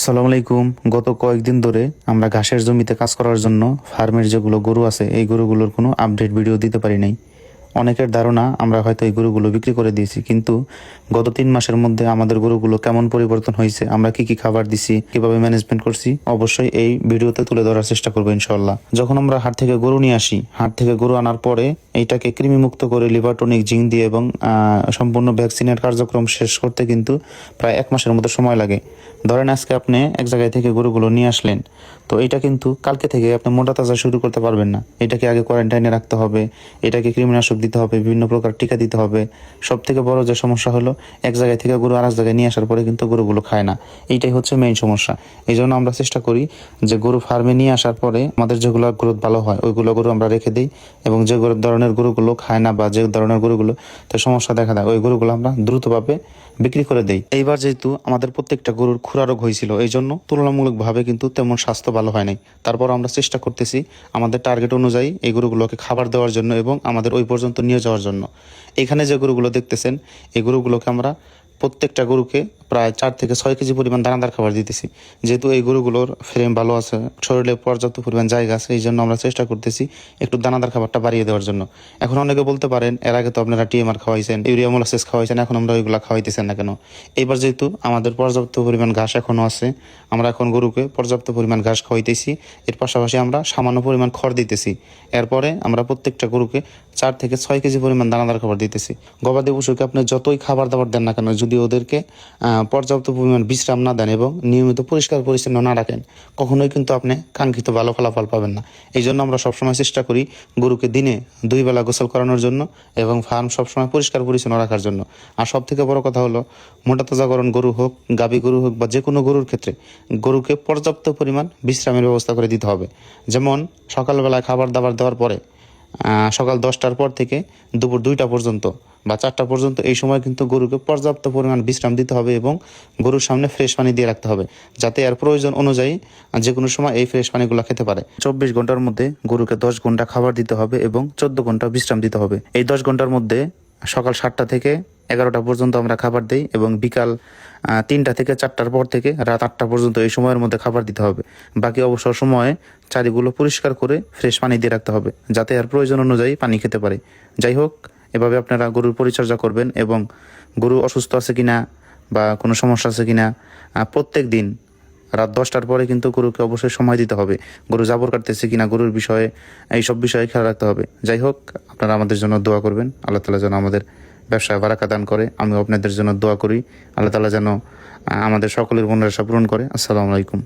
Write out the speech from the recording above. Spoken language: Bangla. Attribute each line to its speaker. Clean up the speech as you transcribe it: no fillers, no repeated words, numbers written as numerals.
Speaker 1: আসসালামু আলাইকুম। গত কয়েকদিন ধরে আমরা ঘাসের জমিতে কাজ করার জন্য ফার্মের যেগুলো গরু আছে এই গরুগুলোর কোনো আপডেট ভিডিও দিতে পারি নাই। অনেকের ধারণা আমরা হয়তো এই গরুগুলো বিক্রি করে দিয়েছি, কিন্তু গত 3 মাসের মধ্যে আমাদের গরুগুলো কেমন পরিবর্তন হয়েছে, আমরা কি কি খাবার দিছি, কিভাবে ম্যানেজমেন্ট করছি, অবশ্যই এই ভিডিওতে তুলে ধরার চেষ্টা করবো ইনশাল্লাহ। যখন আমরা হাট থেকে গরু নিয়ে আসি, হাট থেকে গরু আনার পরে এইটাকে কৃমিমুক্ত করে লিভার টনিক, জিঙ্ক দিয়ে এবং সম্পূর্ণ ভ্যাকসিনের কার্যক্রম শেষ করতে কিন্তু প্রায় 1 মাসের মতো সময় লাগে। ধরেন আজকে আপনি এক জায়গায় থেকে গরুগুলো নিয়ে আসলেন, তো এটা কিন্তু কালকে থেকে আপনি মোটা তাজা শুরু করতে পারবেন না। এটাকে আগে কোয়ারেন্টাইনে রাখতে হবে, এটাকে কৃমিনাশক দিতে হবে, বিভিন্ন প্রকার টিকা দিতে হবে। সব থেকে বড় যে সমস্যা হলো, এক জায়গায় থেকে গরু আর এক জায়গায় নিয়ে আসার পরে কিন্তু গরুগুলো খায় না। এইটাই হচ্ছে মেইন সমস্যা। এই জন্য আমরা চেষ্টা করি যে গরু ফার্মে নিয়ে আসার পরে আমাদের যেগুলো গ্রোথ ভালো হয় ওইগুলো গরু আমরা রেখে দিই, এবং যে ধরনের গরুগুলো খায় না বা যে ধরনের গরুগুলো তো সমস্যা দেখা দেয় ওই গরুগুলো আমরা দ্রুতভাবে বিক্রি করে দেই। এইবার যেহেতু আমাদের প্রত্যেকটা গরুর খুরা রোগ হয়েছিল, এই জন্য তুলনামূলকভাবে কিন্তু তেমন স্বাস্থ্য ভালো হয় নাই। তারপর আমরা চেষ্টা করতেছি আমাদের টার্গেট অনুযায়ী এই গরুগুলোকে খাবার দেওয়ার জন্য এবং আমাদের ওই পর্যন্ত নিয়ে যাওয়ার জন্য। এখানে যে গরুগুলো দেখতেছেন এই গরুগুলোকে আমরা প্রত্যেকটা গরুকে প্রায় 4 থেকে 6 কেজি পরিমাণ দানাদার খাবার দিতেছি। যেহেতু এই গরুগুলোর ফ্রেম ভালো আছে, শরীরে পর্যাপ্ত পরিমাণ জায়গা আছে, এই জন্য আমরা চেষ্টা করতেছি একটু দানাদার খাবারটা বাড়িয়ে দেওয়ার জন্য। এখন অনেকে বলতে পারেন, এর আগে তো আপনারা টিএমআর খাওয়াইছেন, ইউরিয়া মোলাসেস খাওয়াইছেন, এখন আমরা ওইগুলো খাওয়াইতেছেন না কেন? এবার যেহেতু আমাদের পর্যাপ্ত পরিমাণ ঘাস এখনও আছে, আমরা এখন গরুকে পর্যাপ্ত পরিমাণ ঘাস খাওয়াইতেছি, এর পাশাপাশি আমরা সামান্য পরিমাণ খড় দিতেছি। এরপরে আমরা প্রত্যেকটা গরুকে 4 থেকে 6 কেজি পরিমাণ দানাদার খাবার দিতেছি। গবাদি পশুকে আপনি যতই খাবার দাবার দেন না কেন, যদি ওদেরকে পর্যাপ্ত পরিমাণ বিশ্রাম না দেন এবং নিয়মিত পরিষ্কার পরিচ্ছন্ন না রাখেন, কখনোই কিন্তু আপনি কাঙ্ক্ষিত ভালো ফলাফল পাবেন না। এই জন্য আমরা সবসময় চেষ্টা করি গরুকে দিনে 2 বেলা গোসল করানোর জন্য এবং ফার্ম সবসময় পরিষ্কার পরিচ্ছন্ন রাখার জন্য। আর সব থেকে বড় কথা হলো, মোটা তাজাকরণ গরু হোক, গাভী গরু হোক বা যে কোনো গরুর ক্ষেত্রে গরুকে পর্যাপ্ত পরিমাণ বিশ্রামের ব্যবস্থা করে দিতে হবে। যেমন সকালবেলায় খাবার দাবার দেওয়ার পরে সকাল 10টার পর থেকে দুপুর 2টা পর্যন্ত বা 4টা পর্যন্ত এই সময় কিন্তু গরুকে পর্যাপ্ত পরিমাণ বিশ্রাম দিতে হবে এবং গরুর সামনে ফ্রেশ পানি দিয়ে রাখতে হবে, যাতে এর প্রয়োজন অনুযায়ী যে কোনো সময় এই ফ্রেশ পানিগুলো খেতে পারে। 24 ঘন্টার মধ্যে গরুকে 10 ঘন্টা খাবার দিতে হবে এবং 14 ঘন্টা বিশ্রাম দিতে হবে। এই 10 ঘন্টার মধ্যে সকাল 7টা থেকে 11টা পর্যন্ত আমরা খাবার দিই এবং বিকাল 3টা থেকে 4টার পর থেকে রাত 8টা পর্যন্ত এই সময়ের মধ্যে খাবার দিতে হবে। বাকি অবসর সময়ে চারিগুলো পরিষ্কার করে ফ্রেশ পানি দিয়ে রাখতে হবে, যাতে এর প্রয়োজন অনুযায়ী পানি খেতে পারে। যাই হোক, এভাবে আপনারা গরুর পরিচর্যা করবেন এবং গরু অসুস্থ আছে কিনা বা কোনো সমস্যা আছে কিনা প্রত্যেক দিন রাত 10টার পরে কিন্তু গরুকে অবশ্যই সময় দিতে হবে। গরু জাবর কাটতেছে কিনা গরুর বিষয়ে, এইসব বিষয়ে খেয়াল রাখতে হবে। যাই হোক, আপনারা আমাদের জন্য দোয়া করবেন, আল্লাহ তাআলা যেন আমাদের ব্যবসায় বারাকা দান করে। আমি আপনাদের জন্য দোয়া করি, আল্লাহ তাআলা যেন আমাদের সকলের মনের আশা পূরণ করে। আসসালামু আলাইকুম।